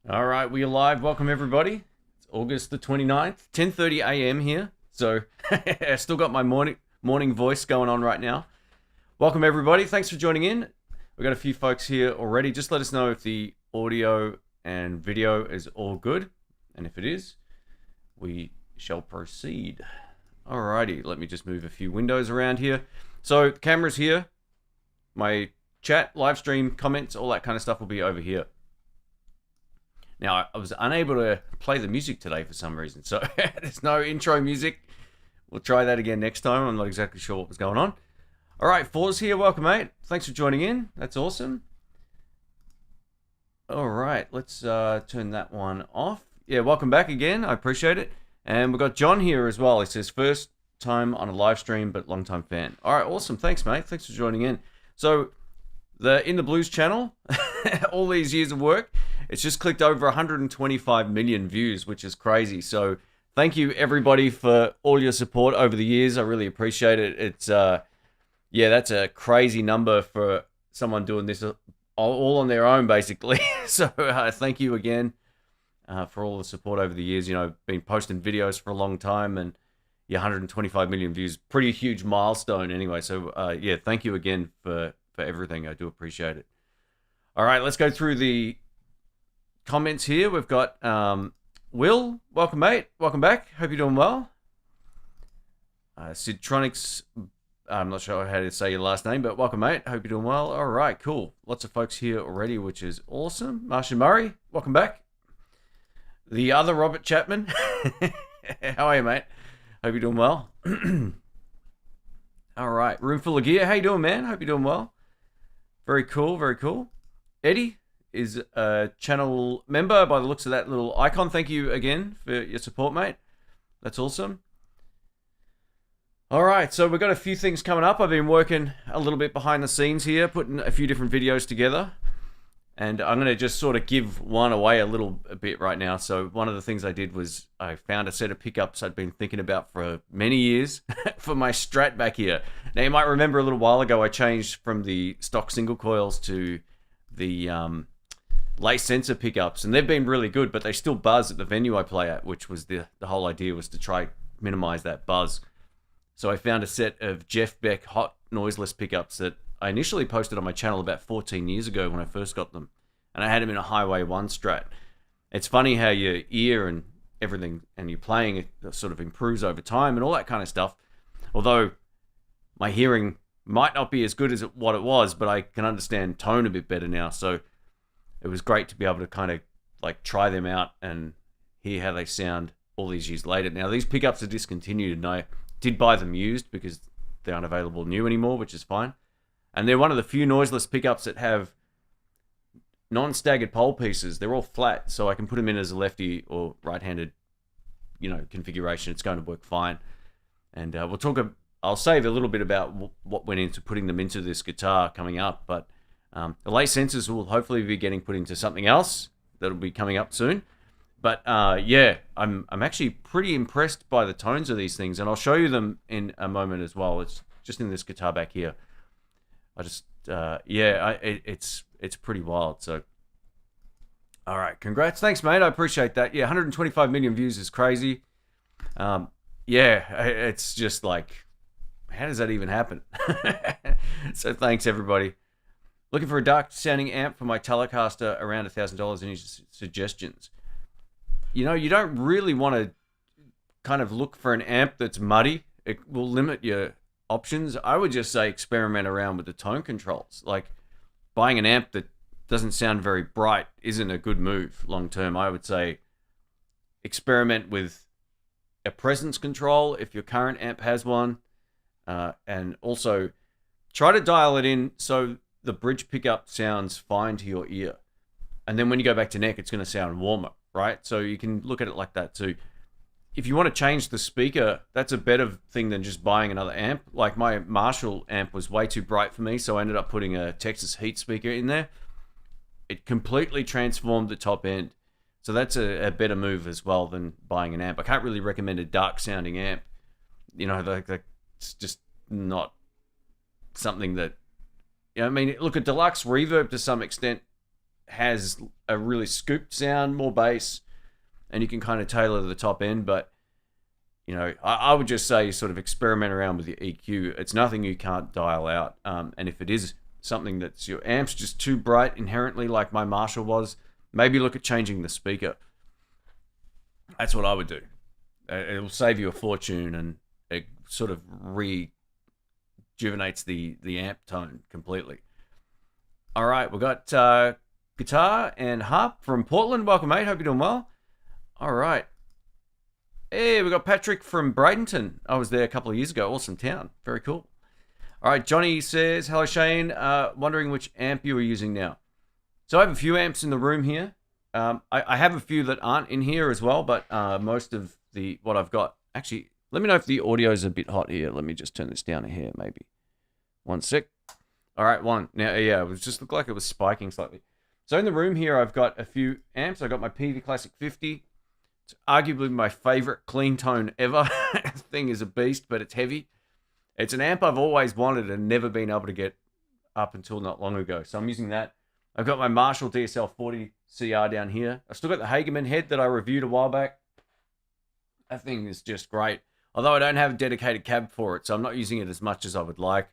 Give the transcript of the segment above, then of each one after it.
All right, we are live. Welcome, everybody. It's August the 29th, 10:30 a.m. here. So I still got my morning voice going on right now. Welcome, everybody. Thanks for joining in. We've got a few folks here already. Just let us know if the audio and video is all good. And if it is, we shall proceed. All righty, let me just move a few windows around here. So the camera's here. My chat, live stream, comments, all that kind of stuff will be over here. Now, I was unable to play the music today for some reason, so there's no intro music. We'll try that again next time. I'm not exactly sure what was going on. All right, Fours here. Welcome, mate. Thanks for joining in. That's awesome. All right, let's turn that one off. Yeah, welcome back again. I appreciate it. And we've got John here as well. He says, first time on a live stream, but long time fan. All right, awesome. Thanks, mate. Thanks for joining in. So, the In the Blues channel, all these years of work, it's just clicked over 125 million views, which is crazy. So thank you, everybody, for all your support over the years. I really appreciate it. It's, yeah, that's a crazy number for someone doing this all on their own, basically. So thank you again for all the support over the years. You know, been posting videos for a long time, and yeah, 125 million views, pretty huge milestone anyway. So yeah, thank you again for everything. I do appreciate it. All right, let's go through the comments here. We've got Will, welcome, mate. Welcome back. Hope you're doing well. Sidtronics, I'm not sure how to say your last name, but welcome, mate. Hope you're doing well. All right, cool. Lots of folks here already, which is awesome. Martian Murray, welcome back. The other Robert Chapman. How are you, mate? Hope you're doing well. All right, Room Full of Gear. How you doing, man? Hope you're doing well. Very cool, very cool. Eddie is a channel member by the looks of that little icon. Thank you again for your support, mate. That's awesome. All right, so we've got a few things coming up. I've been working a little bit behind the scenes here, putting a few different videos together. And I'm going to just sort of give one away a bit right now. So one of the things I did was I found a set of pickups I'd been thinking about for many years for my Strat back here. Now, you might remember a little while ago I changed from the stock single coils to the lace sensor pickups, and they've been really good, but they still buzz at the venue I play at, which was the whole idea, was to try minimize that buzz. So I found a set of Jeff Beck hot noiseless pickups that I initially posted on my channel about 14 years ago when I first got them, and I had them in a Highway 1 Strat. It's funny how your ear and everything and your playing it sort of improves over time and all that kind of stuff, although my hearing might not be as good as what it was, but I can understand tone a bit better now. So it was great to be able to kind of like try them out and hear how they sound all these years later. Now, these pickups are discontinued, and I did buy them used because they aren't available new anymore, which is fine. And they're one of the few noiseless pickups that have non-staggered pole pieces. They're all flat, so I can put them in as a lefty or right-handed, you know, configuration. It's going to work fine. And I'll save a little bit about what went into putting them into this guitar coming up, but the lace sensors will hopefully be getting put into something else that'll be coming up soon. But yeah, I'm actually pretty impressed by the tones of these things, and I'll show you them in a moment as well. It's just in this guitar back here. I just yeah, it's pretty wild. So all right, congrats, thanks, mate. I appreciate that. Yeah, 125 million views is crazy. Yeah, it's just like, how does that even happen? So thanks, everybody. Looking for a dark sounding amp for my Telecaster around $1,000. Any suggestions? You know, you don't really want to kind of look for an amp that's muddy. It will limit your options. I would just say experiment around with the tone controls. Like, buying an amp that doesn't sound very bright isn't a good move long term. I would say experiment with a presence control if your current amp has one, and also try to dial it in so the bridge pickup sounds fine to your ear, and then when you go back to neck, it's going to sound warmer, right? So you can look at it like that too. If you want to change the speaker, that's a better thing than just buying another amp. Like, my Marshall amp was way too bright for me, so I ended up putting a Texas Heat speaker in there. It completely transformed the top end. So that's a better move as well than buying an amp. I can't really recommend a dark sounding amp. You know, it's just not something that, you know, I mean, look, a deluxe reverb to some extent has a really scooped sound, more bass, and you can kind of tailor the top end. But you know, I would just say sort of experiment around with your EQ. It's nothing you can't dial out. And if it is something that's your amp's just too bright inherently, like my Marshall was, maybe look at changing the speaker. That's what I would do. It will save you a fortune, and it sort of rejuvenates the amp tone completely. All right, we've got Guitar and Harp from Portland. Welcome, mate. Hope you're doing well. All right. Hey, we got Patrick from Bradenton. I was there a couple of years ago. Awesome town. Very cool. All right, Johnny says, hello, Shane. Wondering which amp you are using now. So I have a few amps in the room here. I have a few that aren't in here as well, but most of what I've got... Actually, let me know if the audio is a bit hot here. Let me just turn this down here, maybe. One sec. All right, one. Now, yeah, it just looked like it was spiking slightly. So in the room here, I've got a few amps. I've got my Peavey Classic 50. It's arguably my favorite clean tone ever. The thing is a beast, but it's heavy. It's an amp I've always wanted and never been able to get up until not long ago. So I'm using that. I've got my Marshall DSL 40 CR down here. I've still got the Hageman head that I reviewed a while back. That thing is just great. Although I don't have a dedicated cab for it, so I'm not using it as much as I would like.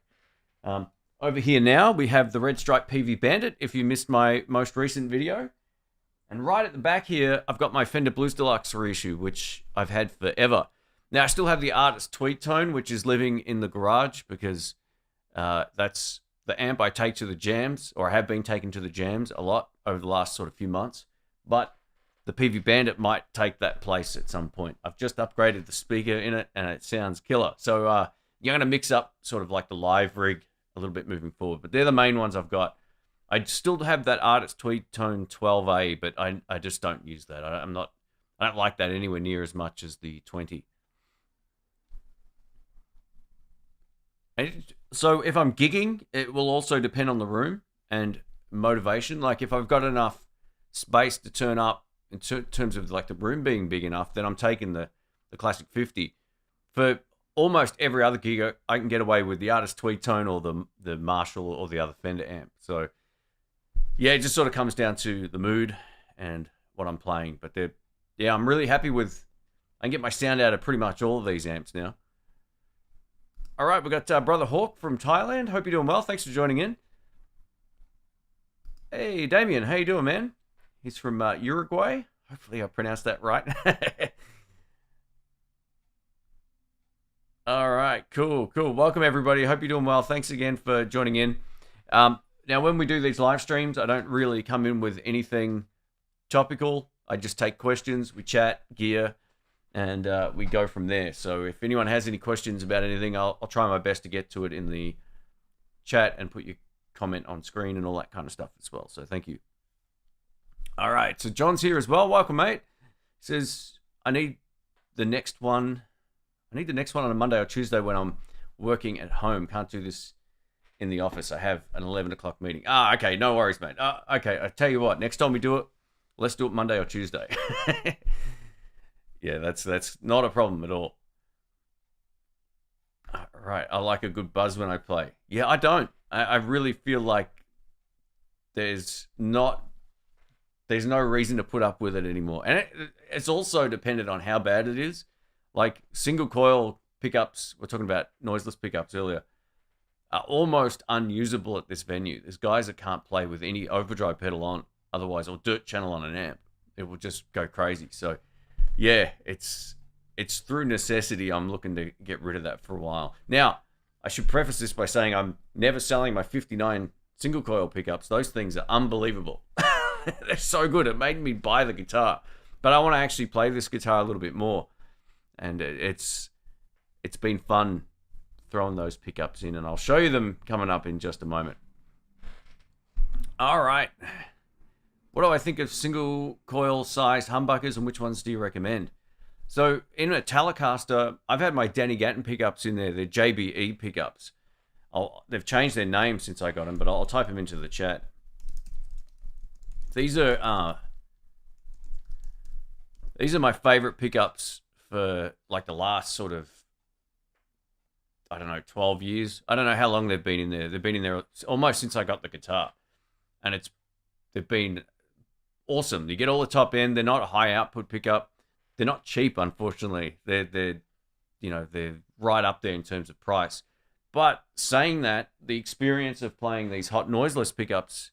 Over here now, we have the Red Stripe Peavey Bandit, if you missed my most recent video. And right at the back here, I've got my Fender Blues Deluxe reissue, which I've had forever. Now, I still have the Artist Tweed Tone, which is living in the garage because that's the amp I take to the jams, or I have been taken to the jams a lot over the last sort of few months. But the Peavey Bandit might take that place at some point. I've just upgraded the speaker in it, and it sounds killer. So you're going to mix up sort of like the live rig a little bit moving forward. But they're the main ones I've got. I still have that Artist Tweed Tone 12A, but I just don't use that. I don't like that anywhere near as much as the 20. So if I'm gigging, it will also depend on the room and motivation. Like if I've got enough space to turn up in terms of like the room being big enough, then I'm taking the Classic 50. For almost every other gig, I can get away with the Artist Tweed Tone or the Marshall or the other Fender amp. So yeah, it just sort of comes down to the mood and what I'm playing. But yeah, I'm really happy with... I can get my sound out of pretty much all of these amps now. All right, we got Brother Hawk from Thailand. Hope you're doing well. Thanks for joining in. Hey, Damien. How you doing, man? He's from Uruguay. Hopefully I pronounced that right. All right, cool. Welcome, everybody. Hope you're doing well. Thanks again for joining in. Now, when we do these live streams, I don't really come in with anything topical. I just take questions, we chat, gear, and we go from there. So if anyone has any questions about anything, I'll try my best to get to it in the chat and put your comment on screen and all that kind of stuff as well. So thank you. All right, so John's here as well. Welcome, mate. He says, I need the next one on a Monday or Tuesday when I'm working at home. Can't do this in the office. I have an 11 o'clock meeting. Okay, no worries, mate. Okay, I tell you what, next time we do it, let's do it Monday or Tuesday. Yeah, that's not a problem at all. Right, I like a good buzz when I play. Yeah, I don't. I really feel like there's no reason to put up with it anymore. And it's also dependent on how bad it is. Like single coil pickups, we're talking about noiseless pickups earlier, are almost unusable at this venue. There's guys that can't play with any overdrive pedal on otherwise, or dirt channel on an amp. It will just go crazy. So yeah, it's through necessity I'm looking to get rid of that for a while. Now, I should preface this by saying I'm never selling my 59 single coil pickups. Those things are unbelievable. They're so good. It made me buy the guitar. But I want to actually play this guitar a little bit more. And it's been fun throwing those pickups in, and I'll show you them coming up in just a moment. All right. What do I think of single coil sized humbuckers, and which ones do you recommend? So in a Telecaster, I've had my Danny Gatton pickups in there. They're JBE pickups. They've changed their name since I got them, but I'll type them into the chat. These are my favorite pickups for like the last sort of, I don't know, 12 years. I don't know how long they've been in there. They've been in there almost since I got the guitar. And they've been awesome. You get all the top end. They're not a high output pickup. They're not cheap, unfortunately. They're right up there in terms of price. But saying that, the experience of playing these hot noiseless pickups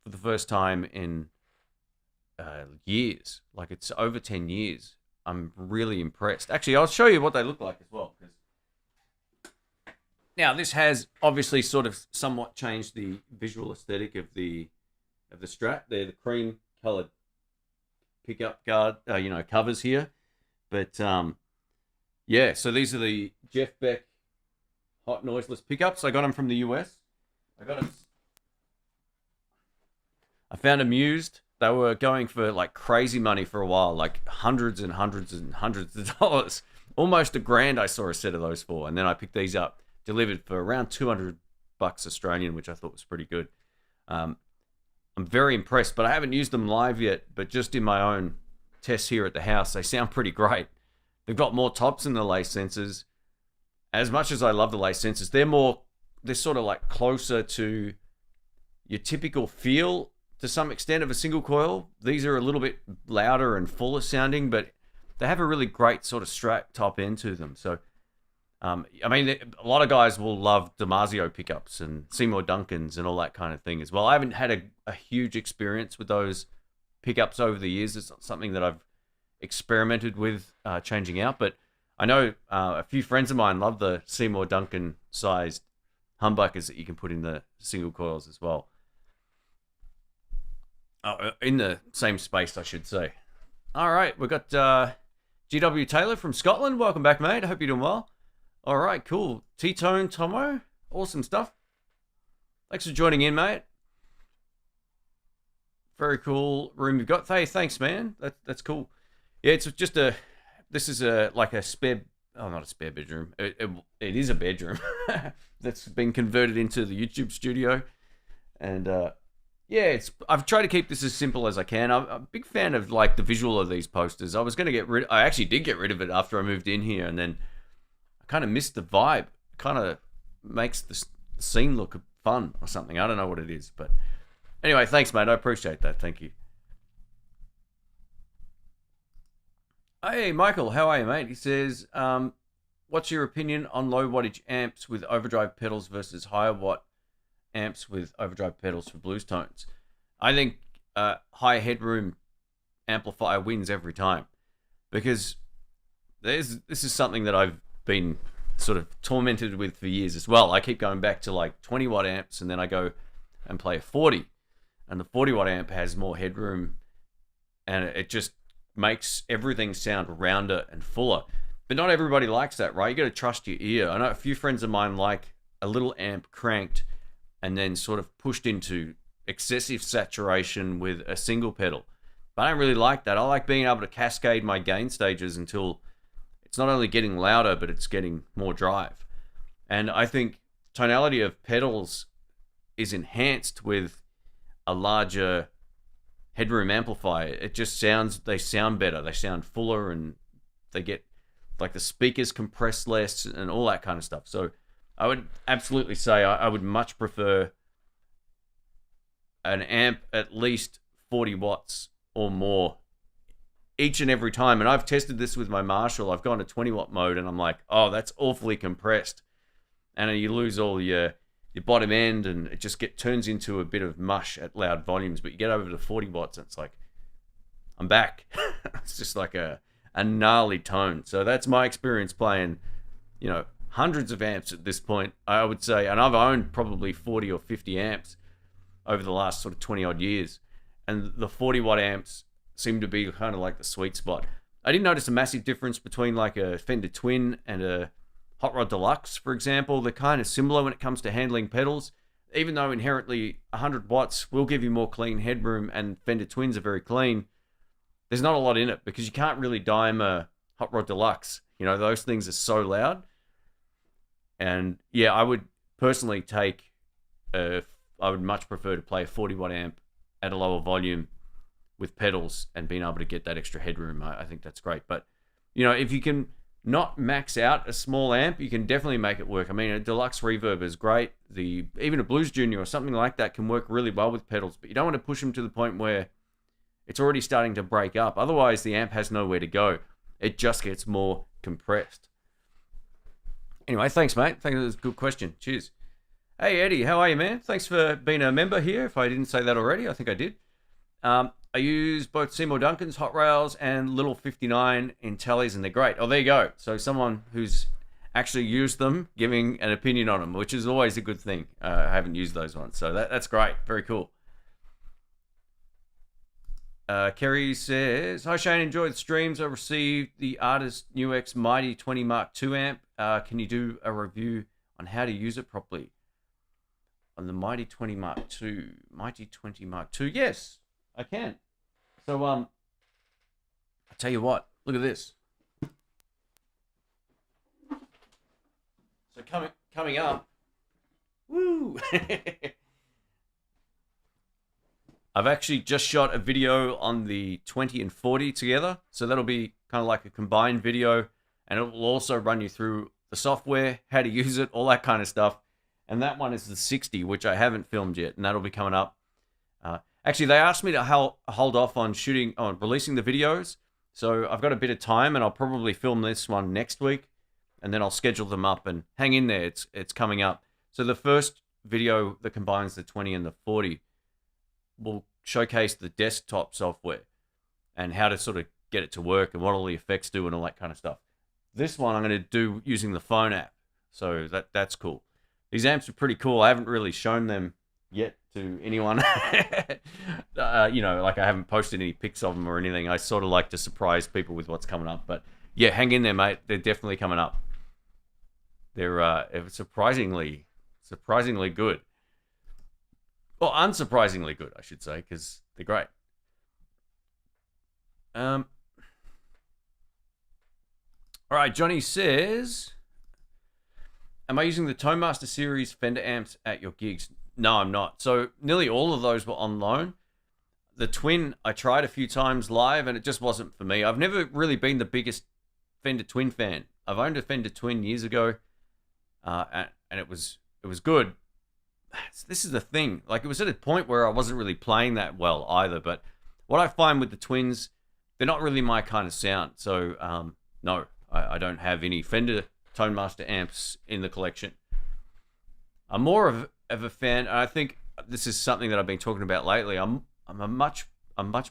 for the first time in years, like it's over 10 years, I'm really impressed. Actually, I'll show you what they look like as well. Now, this has obviously sort of somewhat changed the visual aesthetic of the Strat. They're the cream colored pickup guard, covers here. But yeah, so these are the Jeff Beck hot noiseless pickups. I got them from the US. I found them used. They were going for like crazy money for a while, like hundreds and hundreds and hundreds of dollars. Almost $1,000 I saw a set of those for. And then I picked these up, delivered for around $200 Australian, which I thought was pretty good. I'm very impressed, but I haven't used them live yet. But just in my own tests here at the house, they sound pretty great. They've got more tops than the lace sensors. As much as I love the lace sensors, they're sort of like closer to your typical feel to some extent of a single coil. These are a little bit louder and fuller sounding, but they have a really great sort of Strat top end to them. So, I mean, a lot of guys will love Damasio pickups and Seymour Duncans and all that kind of thing as well. I haven't had a huge experience with those pickups over the years. It's not something that I've experimented with changing out, but I know a few friends of mine love the Seymour Duncan sized humbuckers that you can put in the single coils as well. In the same space, I should say. All right, we've got GW Taylor from Scotland. Welcome back, mate. I hope you're doing well. All right, cool. T-Tone Tomo. Awesome stuff. Thanks for joining in, mate. Very cool room you've got. Hey, thanks, man. That's cool. Yeah, it's just this is like a spare, not a spare bedroom. It is a bedroom that's been converted into the YouTube studio. And yeah, I've tried to keep this as simple as I can. I'm a big fan of like the visual of these posters. I actually did get rid of it after I moved in here, and then I kind of missed the vibe. It kind of makes the scene look fun or something. I don't know what it is, but anyway, thanks, mate. I appreciate that. Thank you. Hey, Michael, how are you, mate? He says, what's your opinion on low wattage amps with overdrive pedals versus higher watt amps with overdrive pedals for blues tones? I think high headroom amplifier wins every time, because this is something that I've been sort of tormented with for years as well. I keep going back to like 20 watt amps, and then I go and play a 40, and the 40 watt amp has more headroom, and it just makes everything sound rounder and fuller. But not everybody likes that, right? You got to trust your ear. I know a few friends of mine like a little amp cranked and then sort of pushed into excessive saturation with a single pedal. But I don't really like that. I like being able to cascade my gain stages until it's not only getting louder, but it's getting more drive. And I think tonality of pedals is enhanced with a larger headroom amplifier. It just they sound better. They sound fuller, and they get like the speakers compress less and all that kind of stuff. So I would absolutely say I would much prefer an amp at least 40 watts or more each and every time. And I've tested this with my Marshall. I've gone to 20 watt mode, and I'm like, oh, that's awfully compressed. And you lose all your bottom end, and it just turns into a bit of mush at loud volumes. But you get over to 40 watts, and it's like, I'm back. It's just like a gnarly tone. So that's my experience playing, hundreds of amps at this point, I would say. And I've owned probably 40 or 50 amps over the last sort of 20 odd years. And the 40 watt amps seem to be kind of like the sweet spot. I didn't notice a massive difference between like a Fender Twin and a Hot Rod Deluxe, for example. They're kind of similar when it comes to handling pedals, even though inherently 100 watts will give you more clean headroom, and Fender Twins are very clean. There's not a lot in it because you can't really dime a Hot Rod Deluxe. Those things are so loud. And yeah, I would personally I would much prefer to play a 40 watt amp at a lower volume with pedals and being able to get that extra headroom. I think that's great. But if you can not max out a small amp, you can definitely make it work. I mean, a deluxe reverb is great. Even a Blues Junior or something like that can work really well with pedals, but you don't want to push them to the point where it's already starting to break up. Otherwise, the amp has nowhere to go. It just gets more compressed. Anyway, thanks, mate. Thanks. That's a good question. Cheers. Hey, Eddie, how are you, man? Thanks for being a member here. If I didn't say that already, I think I did. I use both Seymour Duncan's Hot Rails and Little 59 Intellis, and they're great. Oh, there you go. So someone who's actually used them giving an opinion on them, which is always a good thing. I haven't used those ones, so that's great. Very cool. Kerry says, hi Shane, enjoyed the streams. I received the Artist NUX Mighty 20 Mark II amp. Can you do a review on how to use it properly? On the Mighty 20 Mark II. Mighty 20 Mark II. Yes, I can. So, I'll tell you what. Look at this. So coming up. Woo! I've actually just shot a video on the 20 and 40 together. So that'll be kind of like a combined video. And it will also run you through the software, how to use it, all that kind of stuff. And that one is the 60, which I haven't filmed yet. And that'll be coming up. Actually, they asked me to hold off on releasing the videos. So I've got a bit of time and I'll probably film this one next week. And then I'll schedule them up and hang in there. It's coming up. So the first video that combines the 20 and the 40 will showcase the desktop software and how to sort of get it to work and what all the effects do and all that kind of stuff. This one I'm going to do using the phone app. So that's cool. These amps are pretty cool. I haven't really shown them yet to anyone. You know, like I haven't posted any pics of them or anything. I sort of like to surprise people with what's coming up. But yeah, hang in there, mate. They're definitely coming up. They're surprisingly good. Well, unsurprisingly good, I should say, because they're great. All right, Johnny says, am I using the Tonemaster series Fender amps at your gigs? No, I'm not. So nearly all of those were on loan. The Twin, I tried a few times live, and it just wasn't for me. I've never really been the biggest Fender Twin fan. I've owned a Fender Twin years ago, and it was good. This is the thing. Like, it was at a point where I wasn't really playing that well either. But what I find with the Twins, they're not really my kind of sound. So, no, I don't have any Fender Tonemaster amps in the collection. I'm more of a fan, and I think this is something that I've been talking about lately. I'm much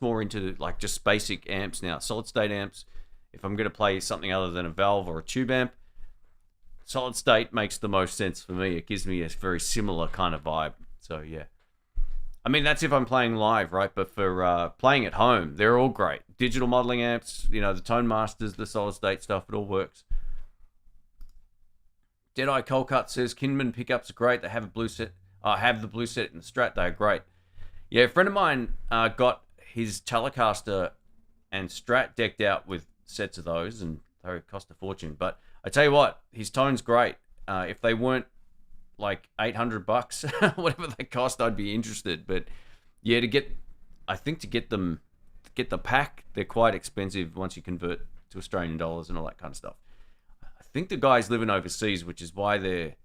more into like just basic amps now, solid state amps. If I'm going to play something other than a valve or a tube amp, solid state makes the most sense for me. It gives me a very similar kind of vibe. So yeah, I mean that's if I'm playing live, right? But for playing at home, they're all great. Digital modeling amps, you know, the Tonemasters, the solid state stuff, it all works. Deadeye Coldcut says Kinman pickups are great. They have a blue set. I have the blue set in the Strat. They're great. Yeah, a friend of mine got his Telecaster and Strat decked out with sets of those, and they cost a fortune. But I tell you what, his tone's great. If they weren't like $800, whatever they cost, I'd be interested. But yeah, to get the pack, they're quite expensive once you convert to Australian dollars and all that kind of stuff. I think the guy's living overseas, which is why they're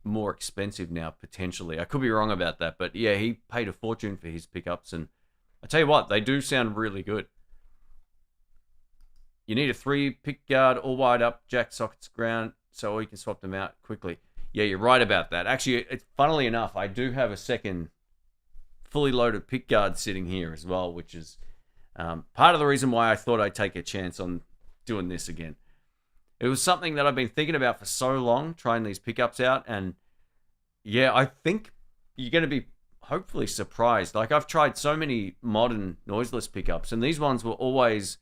more expensive now, potentially. I could be wrong about that, but yeah, he paid a fortune for his pickups, and I tell you what, they do sound really good. You need a 3 pick guard, all wired up, jack sockets ground, so you can swap them out quickly. Yeah, you're right about that. Actually, funnily enough, I do have a second fully loaded pick guard sitting here as well, which is part of the reason why I thought I'd take a chance on doing this again. It was something that I've been thinking about for so long, trying these pickups out, and yeah, I think you're going to be hopefully surprised. Like, I've tried so many modern noiseless pickups, and these ones were always,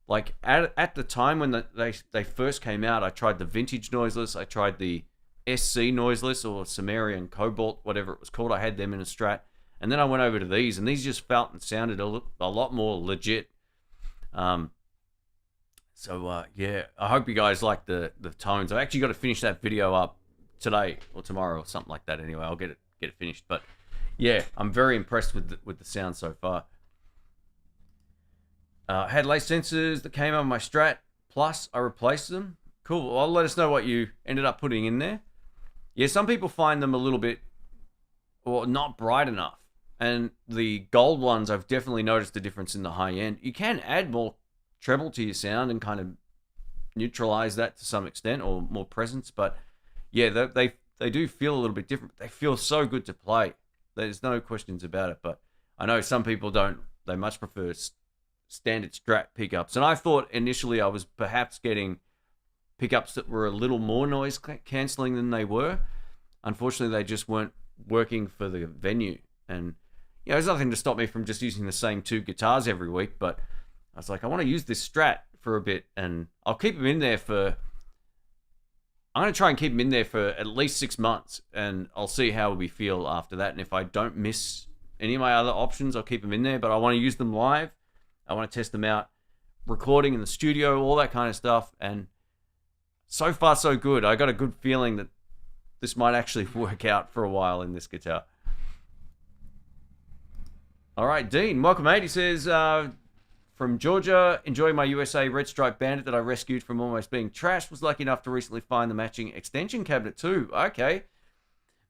like, at the time when they first came out, I tried the vintage noiseless, I tried the SC noiseless, or Sumerian Cobalt, whatever it was called. I had them in a Strat, and then I went over to these, and these just felt and sounded a lot more legit. So, yeah, I hope you guys like the tones. I've actually got to finish that video up today or tomorrow or something like that anyway. I'll get it finished. But, yeah, I'm very impressed with the sound so far. I had lace sensors that came on my Strat. plus I replaced them. Cool. Well, let us know what you ended up putting in there. Yeah, some people find them a little bit, or not bright enough. And the gold ones, I've definitely noticed the difference in the high end. You can add more treble to your sound and kind of neutralize that to some extent, or more presence. But yeah, they do feel a little bit different. They feel so good to play. There's no questions about it. But I know some people don't. They much prefer standard Strat pickups. And I thought initially I was perhaps getting pickups that were a little more noise cancelling than they were. Unfortunately, they just weren't working for the venue. And you know, there's nothing to stop me from just using the same 2 guitars every week. But I was like, I want to use this Strat for a bit, and I'll keep them in there for... I'm going to try and keep them in there for at least 6 months, and I'll see how we feel after that. And if I don't miss any of my other options, I'll keep them in there. But I want to use them live. I want to test them out, recording in the studio, all that kind of stuff. And so far, so good. I got a good feeling that this might actually work out for a while in this guitar. All right, Dean, welcome, mate. He says, from Georgia, enjoying my USA Red Stripe Bandit that I rescued from almost being trashed. Was lucky enough to recently find the matching extension cabinet too. Okay.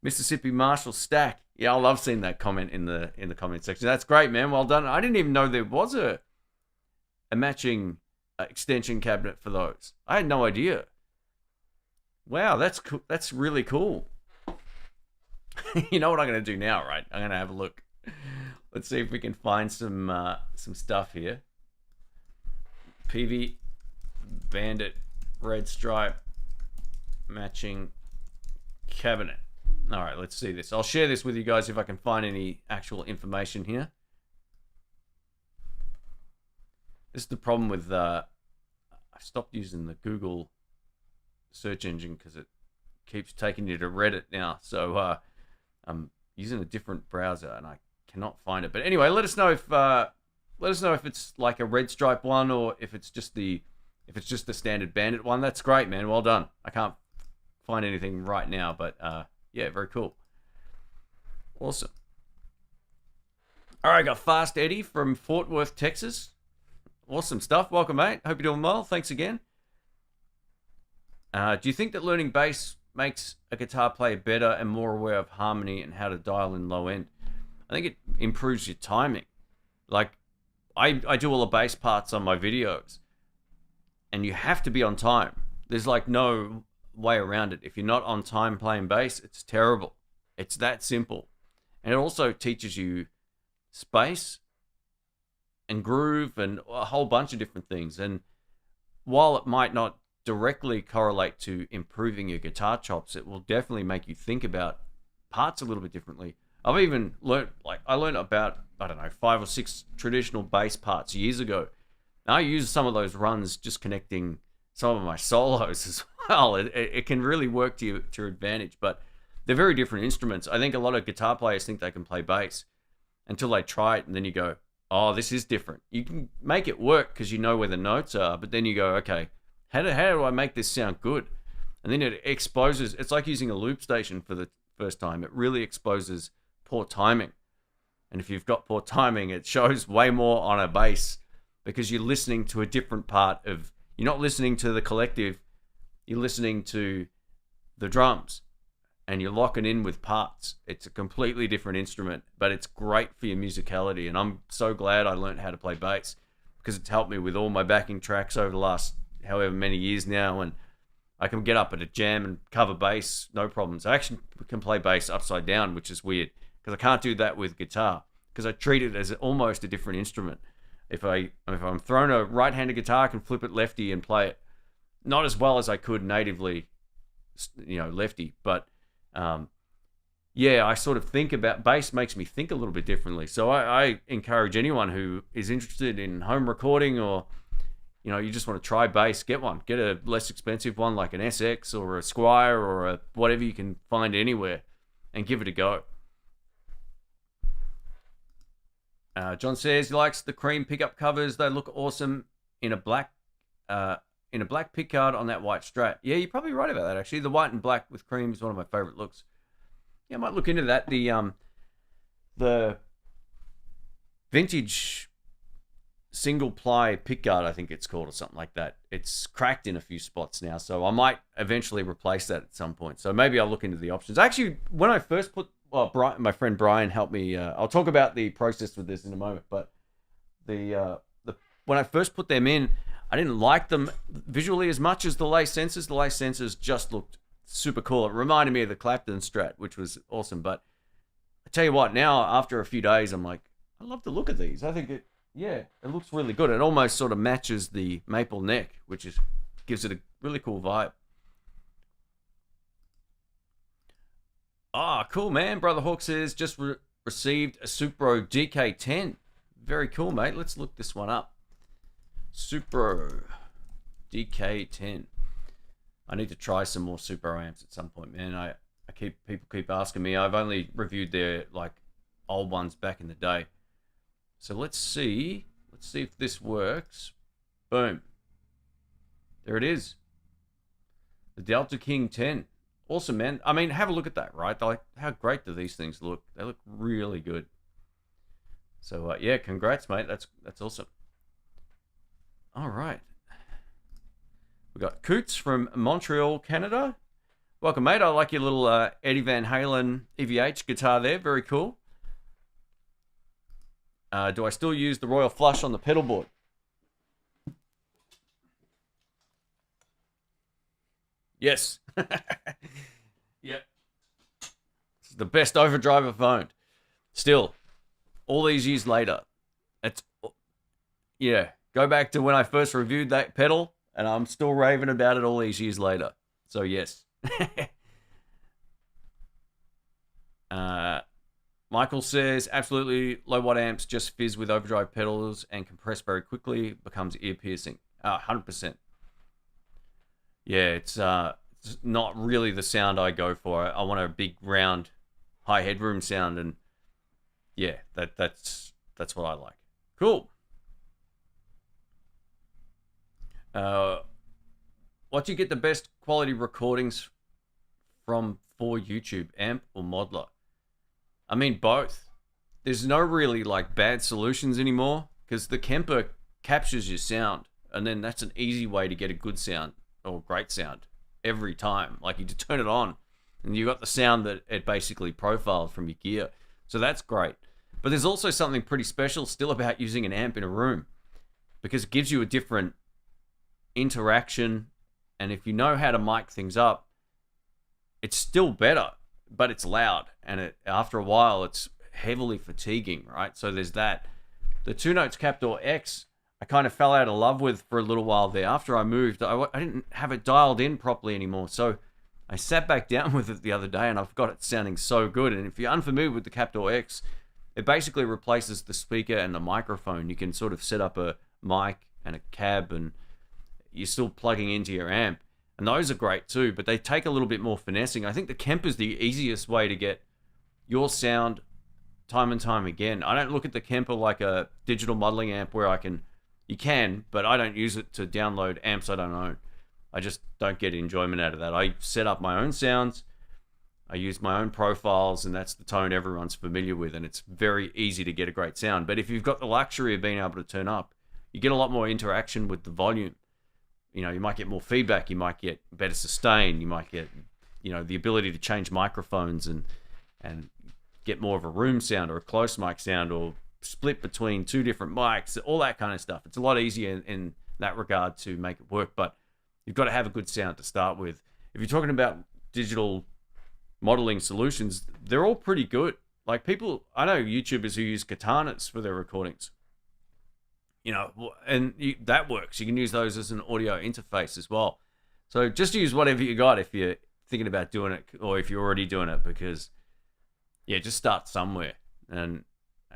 Mississippi Marshall stack. Yeah, I love seeing that comment in the comment section. That's great, man. Well done. I didn't even know there was a matching extension cabinet for those. I had no idea. Wow, that's cool. That's really cool. You know what I'm going to do now, right? I'm going to have a look. Let's see if we can find some stuff here. Peavey Bandit Red Stripe matching cabinet. All right, let's see this. I'll share this with you guys if I can find any actual information here. This is the problem with I stopped using the Google search engine because it keeps taking you to Reddit now. So I'm using a different browser and I cannot find it. But anyway, let us know if it's like a red stripe one or if it's just the standard Bandit one. That's great, man. Well done. I can't find anything right now, but yeah, very cool. Awesome. All right, got Fast Eddie from Fort Worth, Texas. Awesome stuff. Welcome, mate. Hope you're doing well. Thanks again. Do you think that learning bass makes a guitar player better and more aware of harmony and how to dial in low end? I think it improves your timing. Like, I do all the bass parts on my videos, and you have to be on time. There's like no way around it. If you're not on time playing bass, it's terrible. It's that simple. And it also teaches you space and groove and a whole bunch of different things. And while it might not directly correlate to improving your guitar chops, it will definitely make you think about parts a little bit differently. I've even learned, I learned about, 5 or 6 traditional bass parts years ago. And I use some of those runs just connecting some of my solos as well. It can really work to your advantage, but they're very different instruments. I think a lot of guitar players think they can play bass until they try it, and then you go, oh, this is different. You can make it work because you know where the notes are, but then you go, okay, how do I make this sound good? And then it exposes, it's like using a loop station for the first time. It really exposes poor timing. And if you've got poor timing, it shows way more on a bass because you're listening to a different part of, you're not listening to the collective, you're listening to the drums and you're locking in with parts. It's a completely different instrument, but it's great for your musicality. And I'm so glad I learned how to play bass because it's helped me with all my backing tracks over the last however many years now. And I can get up at a jam and cover bass, no problems. I actually can play bass upside down, which is weird because I can't do that with guitar because I treat it as almost a different instrument. If I'm throwing a right-handed guitar, I can flip it lefty and play it. Not as well as I could natively, lefty. But, yeah, I sort of think about, bass makes me think a little bit differently. So I encourage anyone who is interested in home recording or, you just want to try bass, get one. Get a less expensive one like an SX or a Squire or a whatever you can find anywhere and give it a go. John says he likes the cream pickup covers. They look awesome in a black pickguard on that white Strat. Yeah, you're probably right about that, actually. The white and black with cream is one of my favorite looks. Yeah, I might look into that. The vintage single ply pickguard, I think it's called, or something like that. It's cracked in a few spots now, so I might eventually replace that at some point. So maybe I'll look into the options. Actually, when I first put, well, my friend Brian helped me. I'll talk about the process with this in a moment, but the when I first put them in, I didn't like them visually as much as the lace sensors. The lace sensors just looked super cool. It reminded me of the Clapton Strat, which was awesome. But I tell you what, now after a few days, I'm like, I love the look of these. I think it looks really good. It almost sort of matches the maple neck, which gives it a really cool vibe. Ah, cool, man. Brother Hawk says, just received a Supro DK10. Very cool, mate. Let's look this one up. Supro DK10. I need to try some more Supro amps at some point, man. People keep asking me. I've only reviewed their like old ones back in the day. So let's see if this works. Boom. There it is. The Delta King 10. Awesome, man. I mean, have a look at that, right? Like, how great do these things look? They look really good. So, yeah, congrats, mate. That's awesome. All right. We got Coots from Montreal, Canada. Welcome, mate. I like your little Eddie Van Halen EVH guitar there. Very cool. Do I still use the Royal Flush on the pedal board? Yes. Yep. This is the best overdrive I've owned. Still, all these years later, go back to when I first reviewed that pedal, and I'm still raving about it all these years later. So, yes. Michael says, absolutely, low watt amps just fizz with overdrive pedals and compress very quickly, becomes ear piercing. 100%. Yeah, it's not really the sound I go for. I want a big, round, high headroom sound, and yeah, that's what I like. Cool. What do you get the best quality recordings from for YouTube, amp or modeler? I mean, both. There's no really like bad solutions anymore because the Kemper captures your sound, and then that's an easy way to get a good sound or great sound every time. Like, you just turn it on and you got the sound that it basically profiled from your gear. So that's great. But there's also something pretty special still about using an amp in a room, because it gives you a different interaction, and if you know how to mic things up, it's still better, but it's loud, and after a while it's heavily fatiguing, right? So there's that. The Two Notes Captor X, I kind of fell out of love with for a little while there. After I moved, I didn't have it dialed in properly anymore, so I sat back down with it the other day, and I've got it sounding so good. And if you're unfamiliar with the Captor X, it basically replaces the speaker and the microphone. You can sort of set up a mic and a cab, and you're still plugging into your amp. And those are great too, but they take a little bit more finessing. I think the Kemper's the easiest way to get your sound time and time again. I don't look at the Kemper like a digital modeling amp where you can, but I don't use it to download amps I don't own. I just don't get enjoyment out of that. I set up my own sounds, I use my own profiles, and that's the tone everyone's familiar with, and it's very easy to get a great sound. But if you've got the luxury of being able to turn up, you get a lot more interaction with the volume. You know, you might get more feedback, you might get better sustain, you might get, the ability to change microphones and get more of a room sound or a close mic sound, or split between two different mics, all that kind of stuff. It's a lot easier in that regard to make it work, but you've got to have a good sound to start with. If you're talking about digital modeling solutions, they're all pretty good. Like, I know YouTubers who use katanas for their recordings. That works. You can use those as an audio interface as well. So just use whatever you got if you're thinking about doing it, or if you're already doing it, because, just start somewhere. And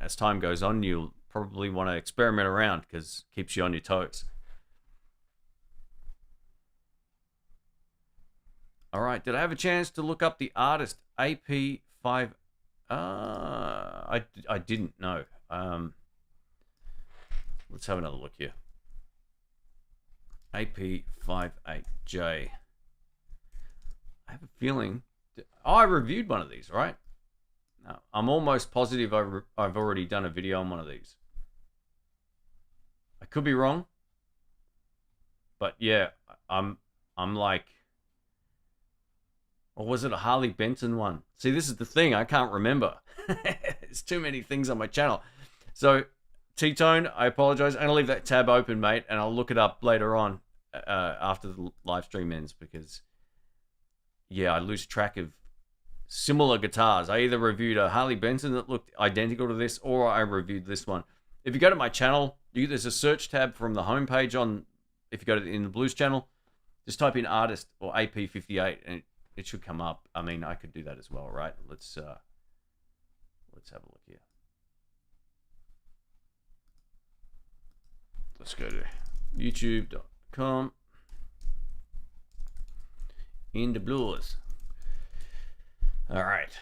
as time goes on, you'll probably want to experiment around, because it keeps you on your toes. All right, did I have a chance to look up the artist AP5? I didn't know. Let's have another look here. AP58J. I have a feeling... I reviewed one of these, right? No, I'm almost positive I've already done a video on one of these. I could be wrong. But yeah, I'm like, or was it a Harley Benton one? See, this is the thing. I can't remember. There's too many things on my channel. So, T-Tone, I apologize. I'm going to leave that tab open, mate, and I'll look it up later on after the live stream ends because, yeah, I lose track of similar guitars. I either reviewed a Harley Benton that looked identical to this or I reviewed this one. If you go to my channel, there's a search tab from the homepage on, if you go to in the Blues channel, just type in artist or AP58 and it should come up. I mean, I could do that as well, right? Let's have a look here. Let's go to youtube.com. In the Blues. All right.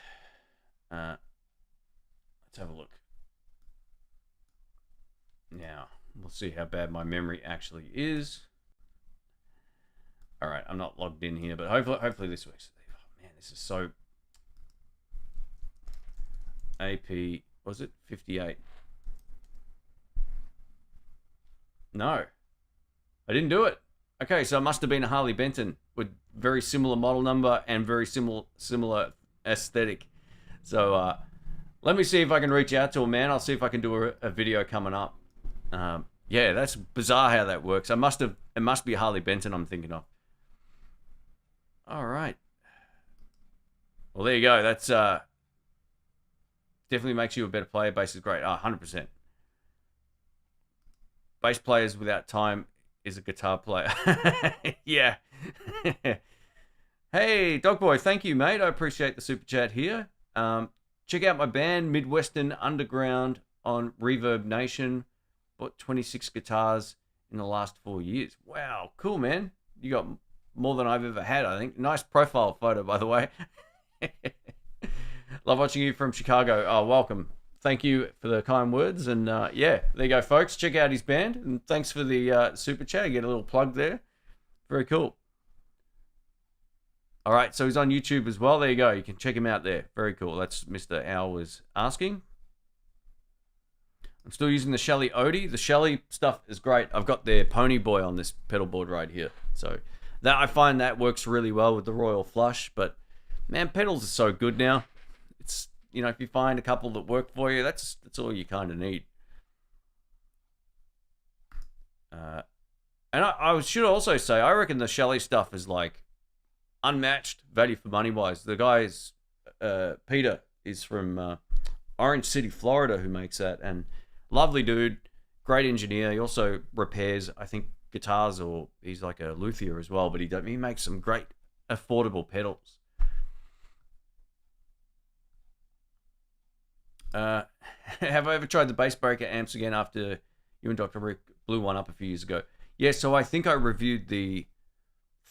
Let's have a look. Now, we'll see how bad my memory actually is. All right, I'm not logged in here, but hopefully this works. Oh, man, this is so... AP, was it? 58. No. I didn't do it. Okay, so it must have been a Harley Benton with very similar model number and very similar aesthetic. So let me see if I can reach out to him, man. I'll see if I can do a video coming up. Yeah, that's bizarre how that works. It must be a Harley Benton I'm thinking of. All right. Well, there you go. That's definitely makes you a better player. Bass is great. 100%. Bass players without time is a guitar player. Yeah. Hey, Dogboy, thank you, mate. I appreciate the super chat here. Check out my band, Midwestern Underground, on Reverb Nation. Bought 26 guitars in the last 4 years. Wow, cool, man. You got more than I've ever had, I think. Nice profile photo, by the way. Love watching you from Chicago. Oh, welcome. Thank you for the kind words. And yeah, there you go, folks. Check out his band. And thanks for the super chat. Get a little plug there. Very cool. All right, so he's on YouTube as well. There you go. You can check him out there. Very cool. That's Mr. Al was asking. I'm still using the Shelly Odie. The Shelly stuff is great. I've got their Pony Boy on this pedal board right here. So that I find that works really well with the Royal Flush. But man, pedals are so good now. It's, you know, if you find a couple that work for you, that's all you kind of need. And I should also say, I reckon the Shelly stuff is like unmatched value for money wise. The guy's Peter is from Orange City, Florida, who makes that, and lovely dude, great engineer. He also repairs, I think, guitars, or he's like a luthier as well. But he makes some great affordable pedals. Have I ever tried the Bassbreaker amps again after you and Dr. Rick blew one up a few years ago? Yeah, so I think I reviewed the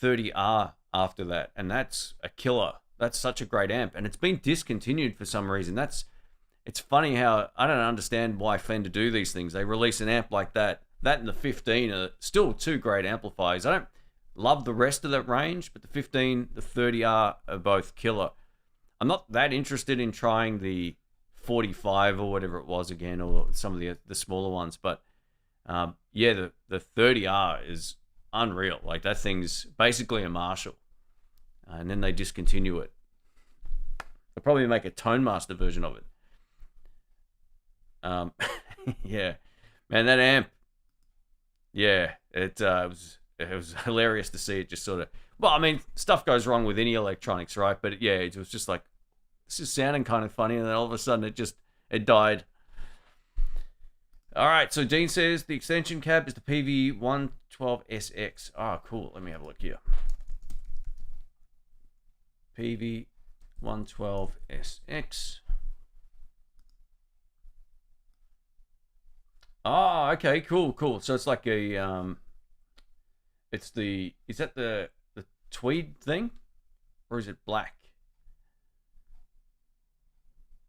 30R after that, and that's a killer. That's such a great amp, and it's been discontinued for some reason. It's funny how I don't understand why Fender do these things. They release an amp like that. That and the 15 are still two great amplifiers. I don't love the rest of that range, but the 15, the 30R are both killer. I'm not that interested in trying the 45 or whatever it was again, or some of the smaller ones, but yeah, the 30R is unreal. Like, that thing's basically a Marshall, and then they discontinue it. They'll probably make a Tonemaster version of it. Yeah, man, that amp. Yeah, it was hilarious to see it just sort of. Well, I mean, stuff goes wrong with any electronics, right? But yeah, it was just like, this is sounding kind of funny, and then all of a sudden it died. All right, so Dean says the extension cab is the Peavey 112SX. Oh, cool. Let me have a look here. Peavey 112SX. Oh, okay, cool. So it's like a is that the tweed thing, or is it black?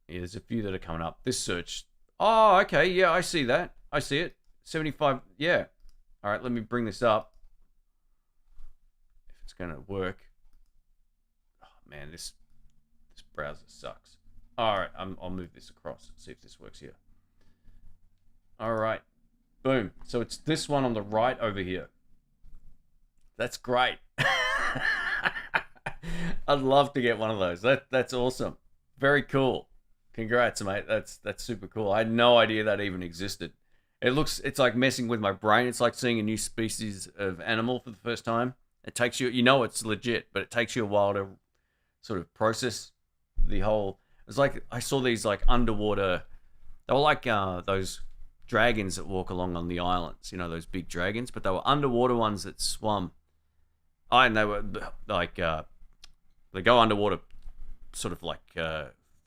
Yeah, there's a few that are coming up. This search. Oh, okay. Yeah, I see that. I see it. 75. Yeah. All right, let me bring this up. If it's going to work. Oh, man, this browser sucks. All right, I'll move this across and see if this works here. All right. Boom. So it's this one on the right over here. That's great. I'd love to get one of those. That's awesome. Very cool. Congrats, mate. That's super cool. I had no idea that even existed. It's like messing with my brain. It's like seeing a new species of animal for the first time. It takes you, it's legit, but it takes you a while to sort of process the whole. It's like I saw these like underwater. They were like those dragons that walk along on the islands. Those big dragons, but they were underwater ones that swum. And they were like they go underwater, sort of like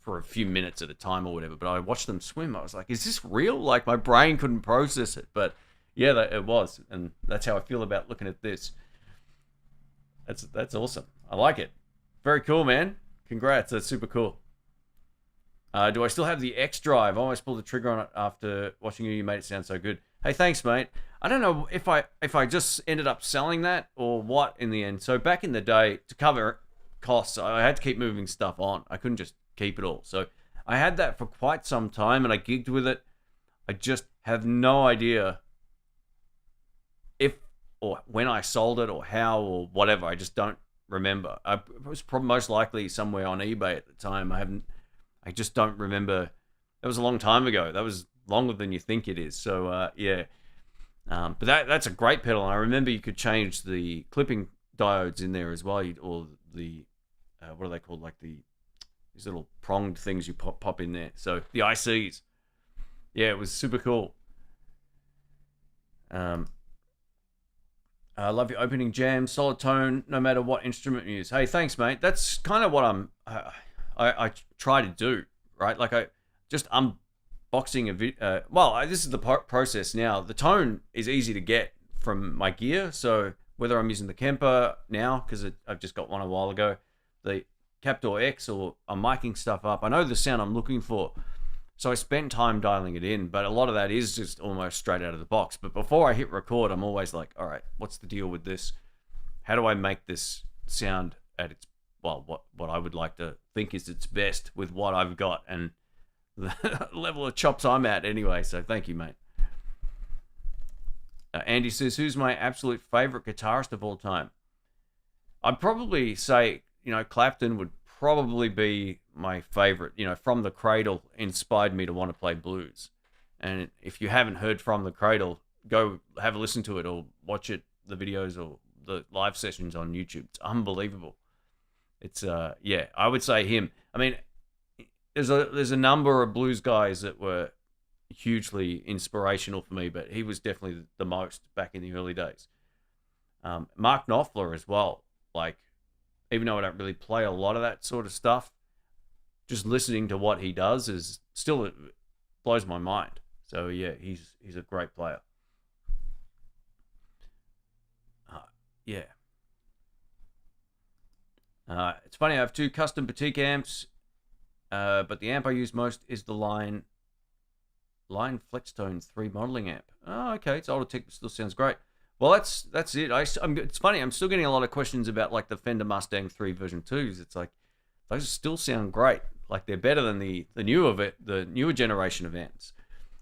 for a few minutes at a time or whatever. But I watched them swim. I was like, is this real? Like my brain couldn't process it, but yeah, it was, and that's how I feel about looking at this. That's awesome. I like it. Very cool, man. Congrats. That's super cool. Do I still have the X drive? I almost pulled the trigger on it after watching you. You made it sound so good. Hey, thanks, mate. I don't know if I just ended up selling that or what in the end. So back in the day, to cover costs, I had to keep moving stuff on. I couldn't just keep it all. So I had that for quite some time, and I gigged with it. I just have no idea if or when I sold it or how or whatever. I just don't remember. It was probably most likely somewhere on eBay at the time. I just don't remember. That was a long time ago. That was longer than you think it is. So yeah. But that's a great pedal, and I remember you could change the clipping diodes in there as well, or the what are they called? Like these little pronged things you pop in there. So the ICs. Yeah, it was super cool. I love your opening jam, solid tone, no matter what instrument you use. Hey, thanks, mate. That's kind of what I try to do, right? Like I just unboxing a video. This is the process now. The tone is easy to get from my gear. So whether I'm using the Kemper now, because I've just got one a while ago, the Captor X, or I'm miking stuff up, I know the sound I'm looking for. So I spent time dialing it in, but a lot of that is just almost straight out of the box. But before I hit record, I'm always like, all right, what's the deal with this? How do I make this sound at its, what I would like to think is its best with what I've got and the level of chops I'm at anyway. So thank you, mate. Andy says, who's my absolute favorite guitarist of all time? I'd probably say, Clapton would probably be my favorite. From the Cradle inspired me to want to play blues. And if you haven't heard From the Cradle, go have a listen to it or watch it, the videos or the live sessions on YouTube. It's unbelievable. It's yeah, I would say him. I mean, there's a number of blues guys that were hugely inspirational for me, but he was definitely the most back in the early days. Mark Knopfler as well. Like, even though I don't really play a lot of that sort of stuff, just listening to what he does is still, it blows my mind. So yeah, he's a great player. Yeah. It's funny, I have two custom boutique amps, but the amp I use most is the Line Flextone 3 modeling amp. Oh, okay, it's older tech, but still sounds great. Well, that's it. It's funny, I'm still getting a lot of questions about like the Fender Mustang 3 version 2s. It's like, those still sound great. Like, they're better than the newer generation of amps.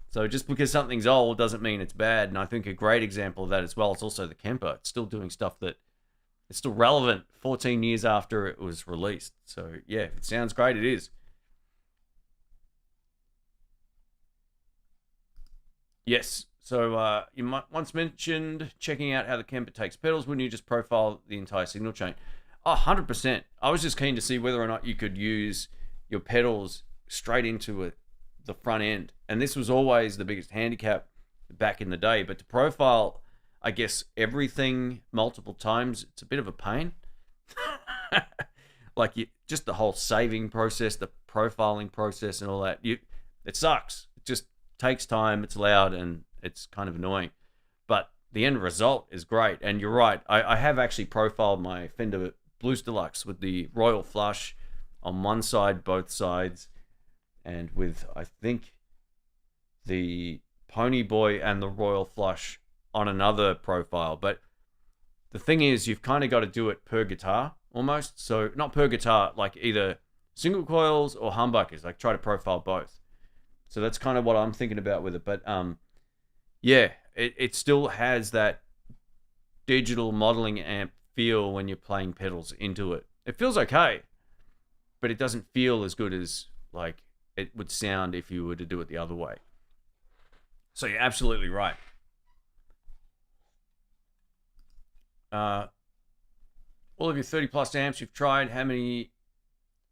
So just because something's old doesn't mean it's bad. And I think a great example of that as well is also the Kemper. It's still doing stuff that it's still relevant 14 years after it was released. So yeah, if it sounds great, it is. Yes. So you might once mentioned checking out how the Kemper takes pedals. Wouldn't you just profile the entire signal chain? Oh, 100%. I was just keen to see whether or not you could use your pedals straight into the front end. And this was always the biggest handicap back in the day. But to profile, I guess, everything multiple times, it's a bit of a pain. Like, just the whole saving process, the profiling process and all that. It sucks. It just takes time. It's loud and it's kind of annoying. But the end result is great. And you're right. I have actually profiled my Fender Blues Deluxe with the Royal Flush on one side, both sides, and with, I think, the Pony Boy and the Royal Flush on another profile. But the thing is, you've kind of got to do it per guitar almost. So not per guitar, like either single coils or humbuckers. Like, try to profile both. So that's kind of what I'm thinking about with it. But yeah, it still has that digital modeling amp feel when you're playing pedals into it. It feels okay, but it doesn't feel as good as like it would sound if you were to do it the other way. So you're absolutely right. All of your 30 plus amps you've tried, how many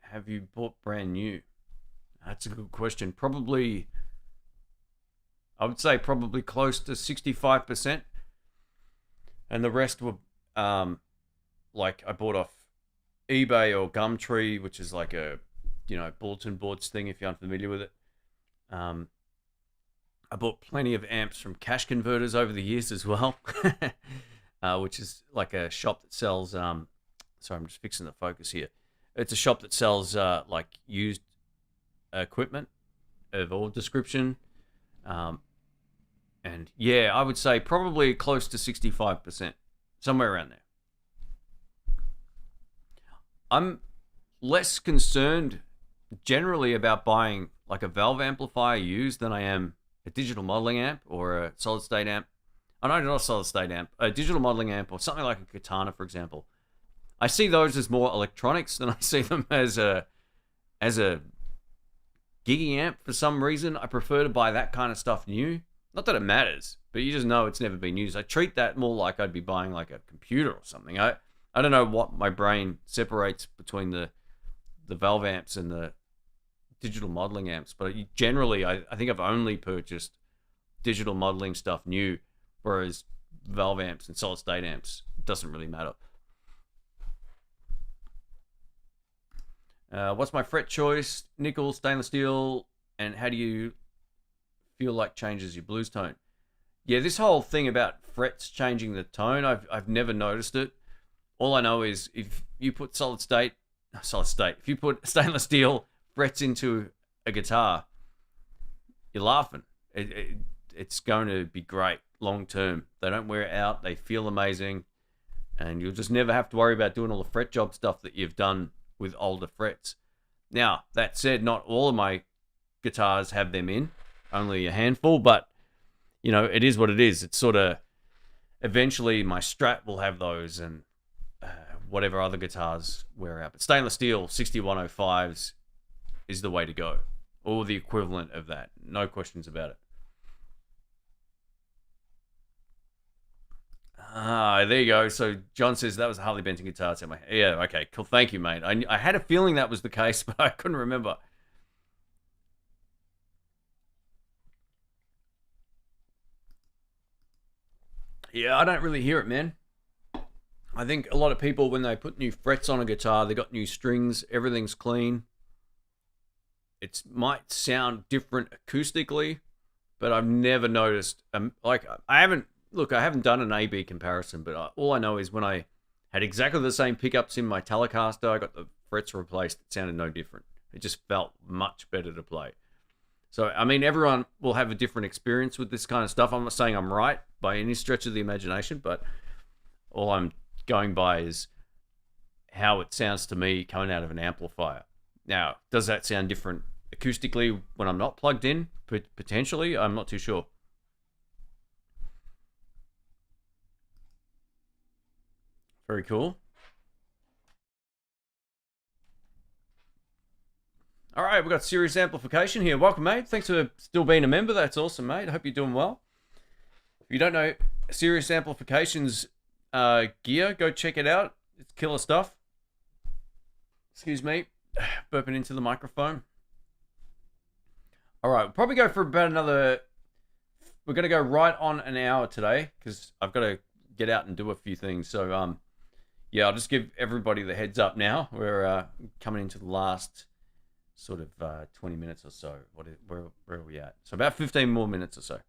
have you bought brand new? That's a good question. Probably, I would say probably close to 65%. And the rest were like I bought off eBay or Gumtree, which is like a, bulletin boards thing if you're unfamiliar with it. I bought plenty of amps from Cash Converters over the years as well, which is like a shop that sells, sorry, I'm just fixing the focus here. It's a shop that sells like used equipment of all description. And yeah, I would say probably close to 65%, somewhere around there. I'm less concerned generally about buying like a valve amplifier used than I am a digital modeling amp or a solid state amp. I know not a solid state amp, a digital modeling amp or something like a Katana, for example. I see those as more electronics than I see them as a gigging amp for some reason. I prefer to buy that kind of stuff new. Not that it matters, but you just know it's never been used. I treat that more like I'd be buying like a computer or something. I don't know what my brain separates between the valve amps and the digital modeling amps, but generally I think I've only purchased digital modeling stuff new, whereas valve amps and solid state amps doesn't really matter. What's my fret choice? Nickel, stainless steel, and how do you feel like changes your blues tone? Yeah, this whole thing about frets changing the tone, I've never noticed it. All I know is if you put if you put stainless steel frets into a guitar, you're laughing. It's going to be great long term. They don't wear out. They feel amazing, and you'll just never have to worry about doing all the fret job stuff that you've done with older frets. Now, that said, not all of my guitars have them in, only a handful, but it is what it is. It's sort of eventually my Strat will have those, and whatever other guitars wear out. But stainless steel 6105s is the way to go, or the equivalent of that. No questions about it. There you go. So John says that was a Harley Benton guitar. Yeah, okay, cool. Thank you, mate. I had a feeling that was the case, but I couldn't remember. Yeah, I don't really hear it, man. I think a lot of people, when they put new frets on a guitar, they got new strings, everything's clean. It might sound different acoustically, but I've never noticed. I haven't done an A/B comparison, but all I know is when I had exactly the same pickups in my Telecaster, I got the frets replaced. It sounded no different. It just felt much better to play. So, I mean, everyone will have a different experience with this kind of stuff. I'm not saying I'm right by any stretch of the imagination, but all I'm going by is how it sounds to me coming out of an amplifier. Now, does that sound different acoustically when I'm not plugged in? Potentially, I'm not too sure. Very cool. All right, we've got Serious Amplification here. Welcome, mate. Thanks for still being a member. That's awesome, mate. I hope you're doing well. If you don't know Serious Amplification's gear, go check it out. It's killer stuff. Excuse me, burping into the microphone. All right, we'll probably go for about another... We're going to go right on an hour today because I've got to get out and do a few things. So, yeah, I'll just give everybody the heads up now. We're coming into the last sort of 20 minutes or so. Where are we at? So about 15 more minutes or so.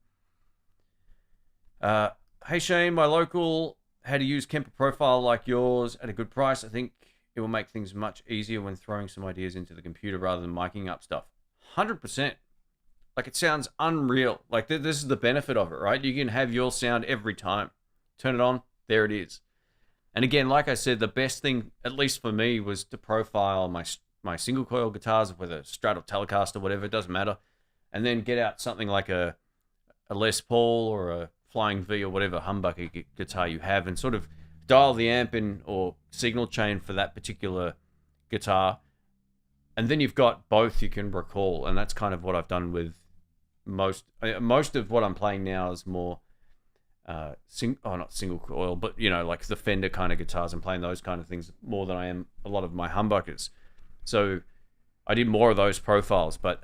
Hey, Shane, my local... How to use Kemper profile like yours at a good price. I think it will make things much easier when throwing some ideas into the computer rather than miking up stuff. 100%. Like, it sounds unreal. Like, this is the benefit of it, right? You can have your sound every time. Turn it on, there it is. And again, like I said, the best thing, at least for me, was to profile my single coil guitars, whether Strat or Telecaster, whatever, it doesn't matter. And then get out something like a Les Paul or a Flying V or whatever humbucker guitar you have, and sort of dial the amp in or signal chain for that particular guitar. And then you've got both you can recall, and that's kind of what I've done with most of what I'm playing now is more not single coil, but like the Fender kind of guitars. I'm playing those kind of things more than I am a lot of my humbuckers. So I did more of those profiles, but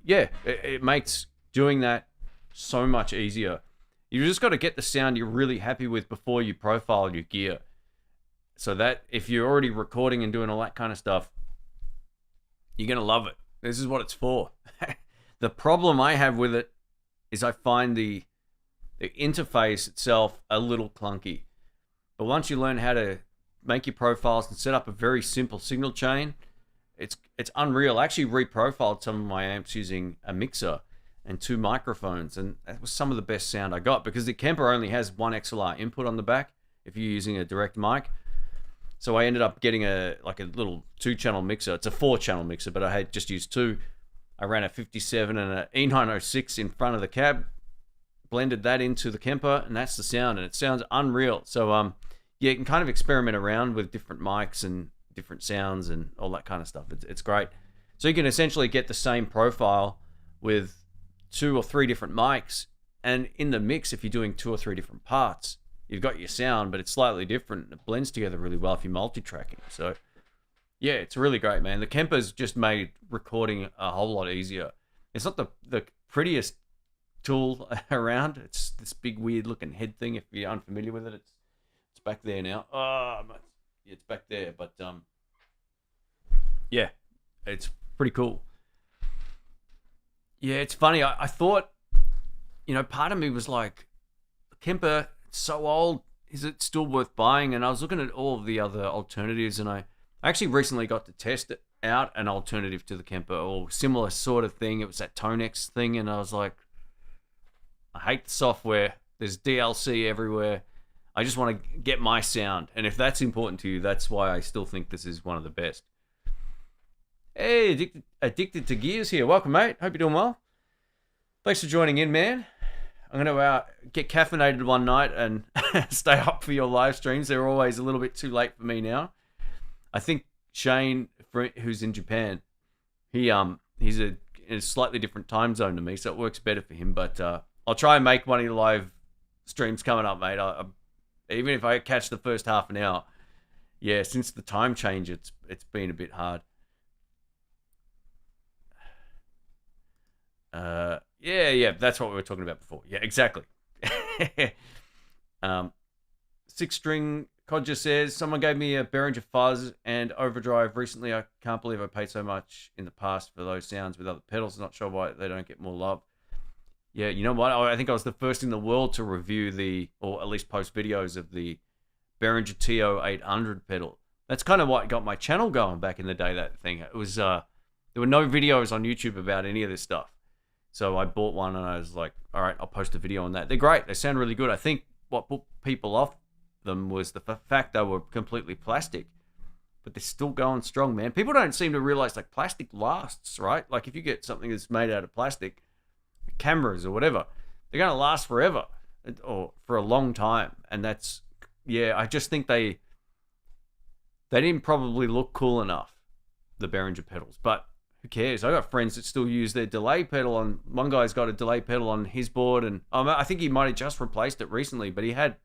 it makes doing that so much easier. You just got to get the sound you're really happy with before you profile your gear, so that if you're already recording and doing all that kind of stuff, you're gonna love it. This is what it's for. The problem I have with it is I find the interface itself a little clunky. But once you learn how to make your profiles and set up a very simple signal chain, it's unreal. I actually reprofiled some of my amps using a mixer and 2 microphones, and that was some of the best sound I got, because the Kemper only has 1 XLR input on the back if you're using a direct mic. So I ended up getting a little 2-channel mixer. It's a 4-channel mixer, but I had just used 2. I ran a 57 and an E906 in front of the cab, blended that into the Kemper, and that's the sound, and it sounds unreal. So you can kind of experiment around with different mics and different sounds and all that kind of stuff. It's great. So you can essentially get the same profile with 2 or 3 different mics, and in the mix, if you're doing 2 or 3 different parts, you've got your sound, but it's slightly different. It blends together really well if you're multi-tracking. So yeah, it's really great, man. The Kemper's just made recording a whole lot easier. It's not the prettiest tool around. It's this big weird looking head thing. If you're unfamiliar with it, it's back there now. It's back there, but yeah, it's pretty cool. Yeah, it's funny. I thought, part of me was like, Kemper, it's so old, is it still worth buying? And I was looking at all of the other alternatives, and I actually recently got to test out an alternative to the Kemper, or similar sort of thing. It was that Tonex thing, and I was like, I hate the software. There's DLC everywhere. I just want to get my sound. And if that's important to you, that's why I still think this is one of the best. Hey, Addicted to Gears here. Welcome, mate. Hope you're doing well. Thanks for joining in, man. I'm going to get caffeinated one night and stay up for your live streams. They're always a little bit too late for me now. I think Shane, who's in Japan, he's in a slightly different time zone to me, so it works better for him. But I'll try and make one of your live streams coming up, mate. Even if I catch the first half an hour. Yeah, since the time change, it's been a bit hard. Yeah, that's what we were talking about before. Yeah, exactly. 6-string Codger says, someone gave me a Behringer Fuzz and Overdrive recently. I can't believe I paid so much in the past for those sounds with other pedals. Not sure why they don't get more love. Yeah, you know what? I think I was the first in the world to review or at least post videos of the Behringer TO 800 pedal. That's kind of what got my channel going back in the day, that thing. It was, there were no videos on YouTube about any of this stuff. So I bought one and I was like, all right, I'll post a video on that. They're great. They sound really good. I think what put people off them was the fact they were completely plastic, but they're still going strong, man. People don't seem to realize like plastic lasts, right? Like if you get something that's made out of plastic, cameras or whatever, they're going to last forever or for a long time. And that's, yeah, I just think they didn't probably look cool enough, the Behringer pedals, but who cares? I got friends that still use their delay pedal on. One guy's got a delay pedal on his board, and I think he might have just replaced it recently, but he had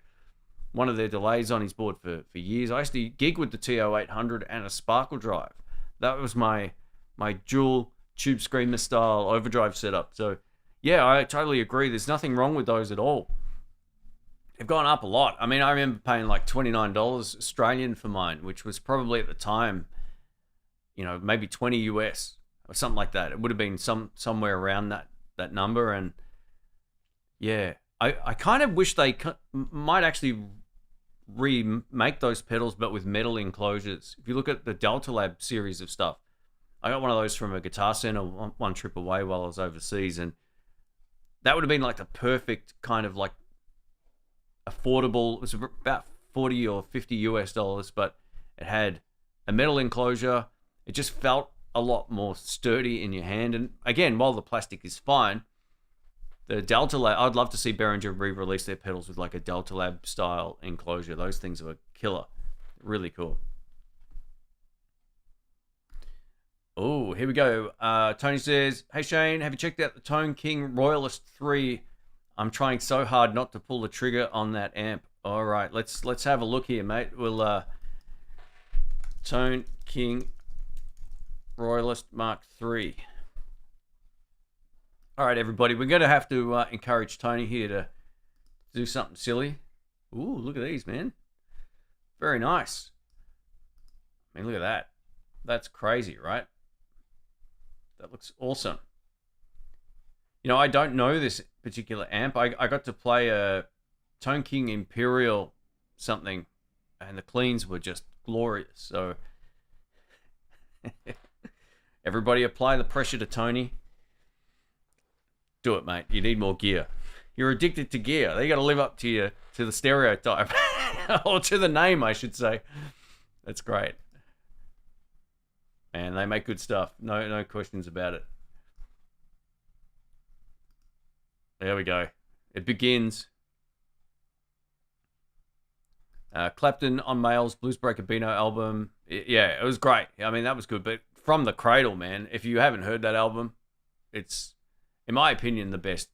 one of their delays on his board for years. I used to gig with the TO 800 and a Sparkle Drive. That was my dual Tube Screamer style overdrive setup. So yeah, I totally agree. There's nothing wrong with those at all. They've gone up a lot. I mean, I remember paying like $29 Australian for mine, which was probably at the time, maybe 20 US. Or something like that. It would have been somewhere around that number. And yeah, I kind of wish they might actually remake those pedals, but with metal enclosures. If you look at the Delta Lab series of stuff, I got one of those from a Guitar Center one trip away while I was overseas, and that would have been like the perfect kind of like affordable. It was about 40 or 50 US dollars, but it had a metal enclosure. It just felt a lot more sturdy in your hand. And again, while the plastic is fine, The Delta Lab, I'd love to see Behringer re-release their pedals with like a Delta Lab style enclosure. Those things are killer. Really cool. Oh, here we go. Tony says, hey Shane, have you checked out the Tone King Royalist 3? I'm trying so hard not to pull the trigger on that amp. All right, let's have a look here, mate. We'll Tone King Royalist Mark 3. All right, everybody, we're going to have to encourage Tony here to do something silly. Ooh, look at these, man. Very nice. I mean, look at that. That's crazy, right? That looks awesome. You know, I don't know this particular amp. I got to play a Tone King Imperial something, and the cleans were just glorious. So, everybody apply the pressure to Tony. Do it, mate. You need more gear. You're addicted to gear. You got to live up to the stereotype, or to the name, I should say. That's great. Man, they make good stuff. No questions about it. There we go. It begins. Clapton on Mail's Bluesbreaker Beano album. Yeah, it was great. I mean, that was good. But From the Cradle, man, if you haven't heard that album, it's, in my opinion, the best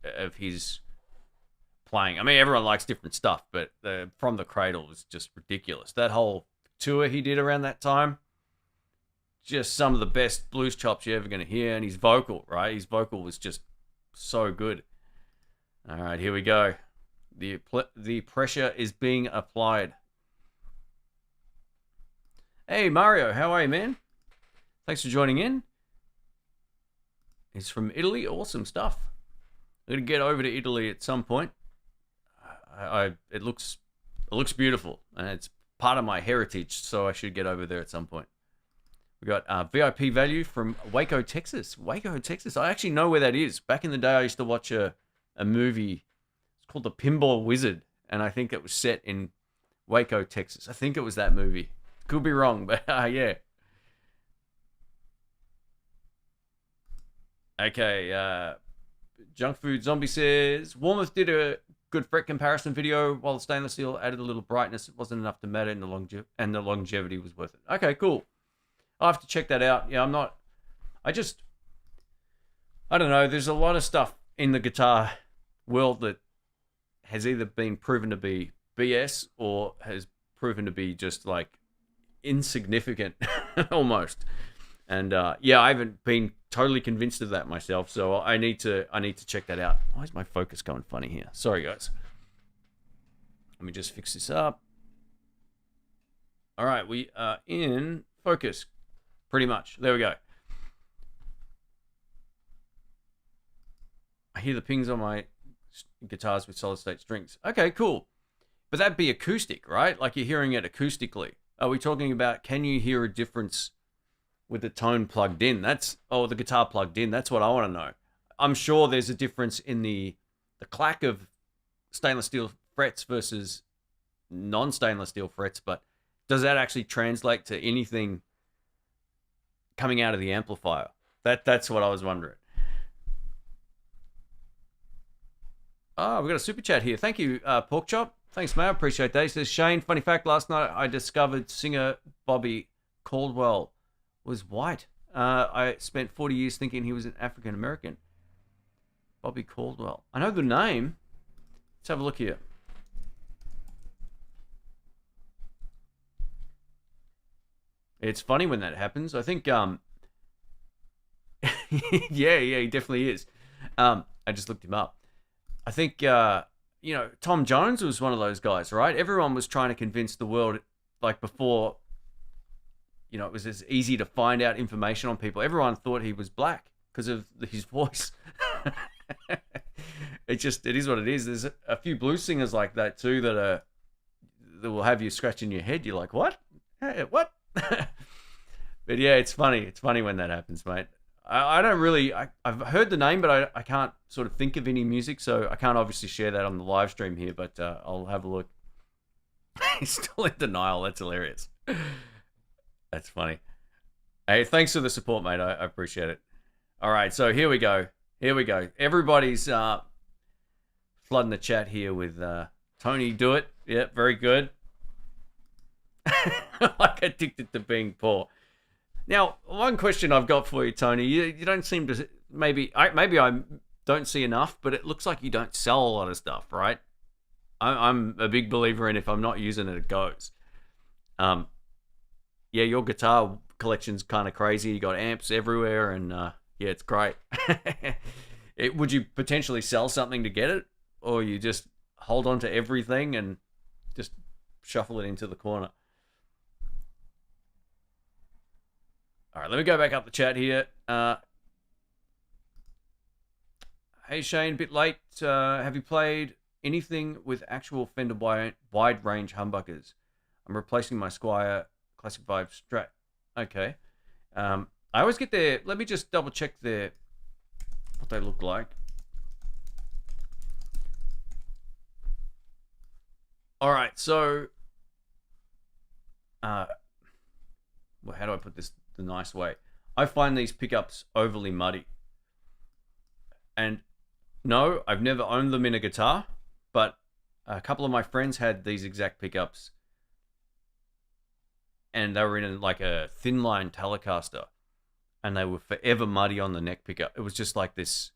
of his playing. I mean, everyone likes different stuff, but From the Cradle was just ridiculous. That whole tour he did around that time, just some of the best blues chops you're ever going to hear. And his vocal, right? His vocal was just so good. All right, here we go. The pressure is being applied. Hey, Mario, how are you, man? Thanks for joining in. He's from Italy. Awesome stuff. I'm going to get over to Italy at some point. It looks beautiful, and it's part of my heritage, so I should get over there at some point. We got VIP value from Waco, Texas. Waco, Texas. I actually know where that is. Back in the day, I used to watch a movie. It's called The Pinball Wizard, and I think it was set in Waco, Texas. I think it was that movie. Could be wrong, but yeah. Okay, Junk Food Zombie says, Warmouth did a good fret comparison video. While the stainless steel added a little brightness, it wasn't enough to matter, and the longevity was worth it. Okay, cool. I'll have to check that out. Yeah, I don't know. There's a lot of stuff in the guitar world that has either been proven to be BS or has proven to be just like insignificant almost. And yeah, I haven't been totally convinced of that myself, so I need to check that out. Why is my focus going funny here? Sorry, guys. Let me just fix this up. All right, we are in focus. Pretty much. There we go. I hear the pings on my guitars with solid state strings. Okay, cool. But that'd be acoustic, right? Like you're hearing it acoustically. Are we talking about, can you hear a difference with the tone plugged in? The guitar plugged in. That's what I want to know. I'm sure there's a difference in the clack of stainless steel frets versus non-stainless steel frets, but does that actually translate to anything coming out of the amplifier? That's what I was wondering. Oh, we've got a super chat here. Thank you, Pork Chop. Thanks, mate. I appreciate that. He says, Shane, funny fact, last night I discovered singer Bobby Caldwell was white. I spent 40 years thinking he was an African American. Bobby Caldwell. I know the name. Let's have a look here. It's funny when that happens. I think, yeah, he definitely is. I just looked him up. I think, Tom Jones was one of those guys, right? Everyone was trying to convince the world, like before, it was as easy to find out information on people. Everyone thought he was black because of his voice. It is what it is. There's a few blues singers like that too that will have you scratching your head. You're like, what? Hey, what? But yeah, it's funny. It's funny when that happens, mate. I don't really... I've heard the name, but I can't sort of think of any music, so I can't obviously share that on the live stream here, but I'll have a look. He's still in denial. That's hilarious. That's funny. Hey, thanks for the support, mate. I appreciate it. All right, so here we go. Here we go. Everybody's flooding the chat here with Tony, do it. Yep, very good. Like addicted to being poor. Now, one question I've got for you, Tony. You don't seem to, maybe I don't see enough, but it looks like you don't sell a lot of stuff, right? I'm a big believer in if I'm not using it, it goes. Yeah, your guitar collection's kind of crazy. You got amps everywhere, and yeah, it's great. Would you potentially sell something to get it, or you just hold on to everything and just shuffle it into the corner? All right, let me go back up the chat here. Hey, Shane, a bit late. Have you played anything with actual Fender wide range humbuckers? I'm replacing my Squier Classic Vibe Strat. Okay. I always get their... Let me just double check what they look like. All right, so... well, how do I put this the nice way? I find these pickups overly muddy. And no, I've never owned them in a guitar, but a couple of my friends had these exact pickups, and they were in like a thin line Telecaster, and they were forever muddy on the neck pickup. It was just like this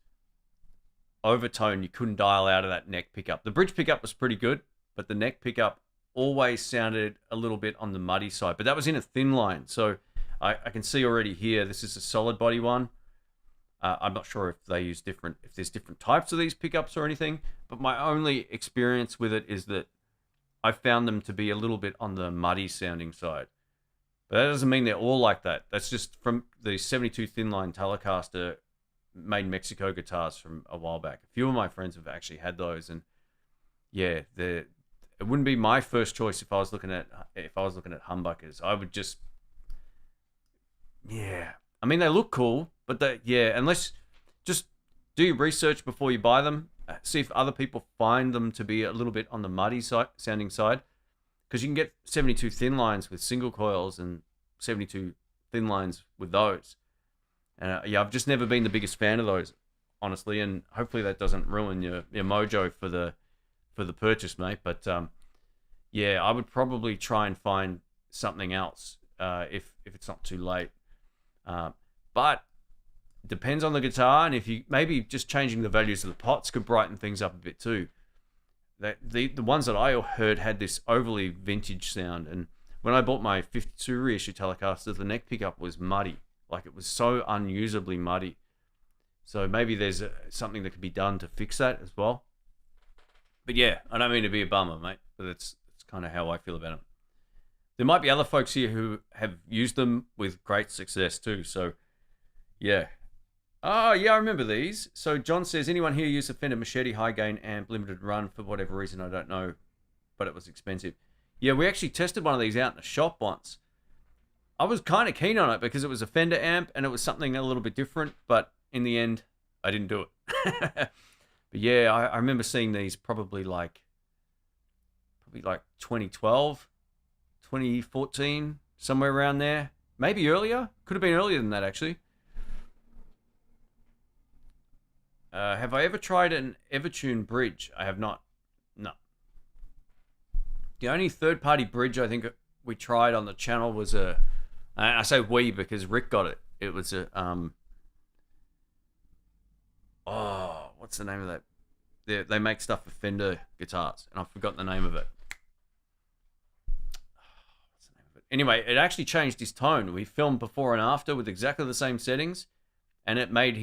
overtone you couldn't dial out of that neck pickup. The bridge pickup was pretty good, but the neck pickup always sounded a little bit on the muddy side. But that was in a thin line, so I can see already here, this is a solid body one. I'm not sure if they use if there's different types of these pickups or anything, but my only experience with it is that I found them to be a little bit on the muddy sounding side. But that doesn't mean they're all like that. That's just from the 72 thin line Telecaster made in Mexico guitars from a while back. A few of my friends have actually had those, and yeah, it wouldn't be my first choice if I was looking at humbuckers. I would just, yeah. I mean, they look cool, but unless, just do your research before you buy them. See if other people find them to be a little bit on the muddy sounding side. Because you can get 72 thin lines with single coils and 72 thin lines with those. Yeah, I've just never been the biggest fan of those, honestly, and hopefully that doesn't ruin your mojo for the purchase, mate. But yeah, I would probably try and find something else if it's not too late. But it depends on the guitar, and if you maybe just changing the values of the pots could brighten things up a bit too. The ones that I heard had this overly vintage sound, and when I bought my 52 reissue Telecaster, the neck pickup was muddy. Like, it was so unusably muddy. So maybe there's something that could be done to fix that as well. But yeah, I don't mean to be a bummer, mate, but it's kind of how I feel about them. There might be other folks here who have used them with great success too, so yeah. Oh, yeah, I remember these. So John says, anyone here use a Fender Machete high gain amp limited run for whatever reason, I don't know, but it was expensive. Yeah, we actually tested one of these out in a shop once. I was kind of keen on it because it was a Fender amp and it was something a little bit different, but in the end, I didn't do it. But yeah, I remember seeing these probably like 2012, 2014, somewhere around there. Maybe earlier. Could have been earlier than that, actually. Have I ever tried an Evertune bridge? I have not. No. The only third-party bridge I think we tried on the channel was I say we because Rick got it. It was a what's the name of that? They make stuff for Fender guitars, and I've forgotten the name of it. What's the name of it? Anyway, it actually changed his tone. We filmed before and after with exactly the same settings, and it made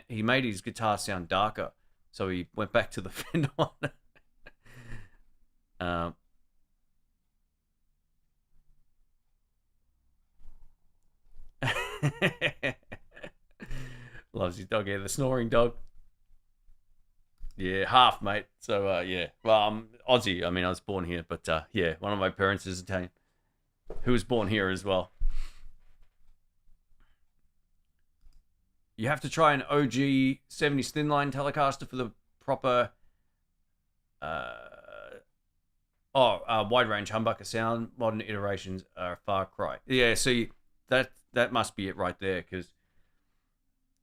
he made his guitar sound darker. So he went back to the Fender one. Loves his dog, yeah, the snoring dog. Yeah, half, mate. So, yeah. Well, I'm Aussie. I mean, I was born here, but yeah, one of my parents is Italian, who was born here as well. You have to try an OG 70s thin line Telecaster for the proper wide range humbucker sound. Modern iterations are a far cry. Yeah, see, that must be it right there, because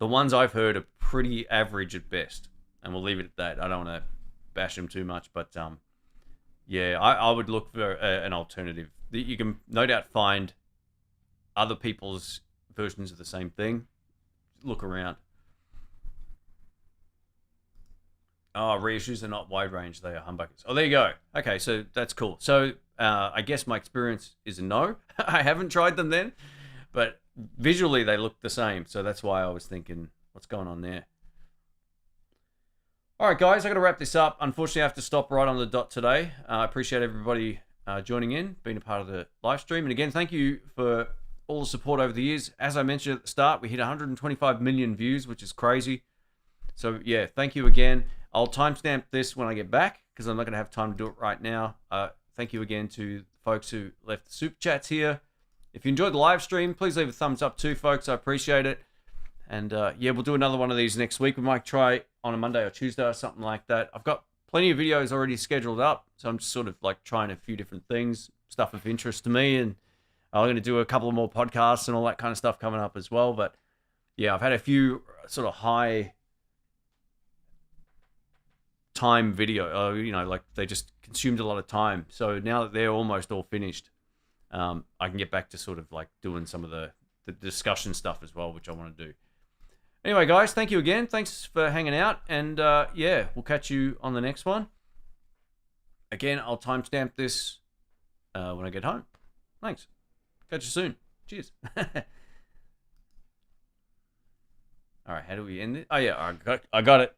the ones I've heard are pretty average at best, and we'll leave it at that. I don't want to bash them too much, but yeah, I would look for an alternative. You can no doubt find other people's versions of the same thing. Look around. Oh, reissues are not wide range. They are humbuckers. Oh, there you go. Okay, so that's cool. So I guess my experience is a no. I haven't tried them then, but visually they look the same. So that's why I was thinking, what's going on there? All right, guys, I got to wrap this up. Unfortunately, I have to stop right on the dot today. I appreciate everybody joining in, being a part of the live stream. And again, thank you for all the support over the years. As I mentioned at the start, we hit 125 million views, which is crazy. So yeah, thank you again. I'll timestamp this when I get back because I'm not going to have time to do it right now. Thank you again to folks who left the super chats here. If you enjoyed the live stream, please leave a thumbs up too, folks. I appreciate it. And yeah, we'll do another one of these next week. We might try on a Monday or Tuesday or something like that. I've got plenty of videos already scheduled up, so I'm just sort of like trying a few different things, stuff of interest to me. And I'm going to do a couple of more podcasts and all that kind of stuff coming up as well. But yeah, I've had a few sort of high time video, you know, like they just consumed a lot of time. So now that they're almost all finished, I can get back to sort of like doing some of the discussion stuff as well, which I want to do. Anyway, guys, thank you again. Thanks for hanging out. And yeah, we'll catch you on the next one. Again, I'll timestamp this when I get home. Thanks. Catch you soon. Cheers. All right, how do we end it? Oh, yeah, I got it.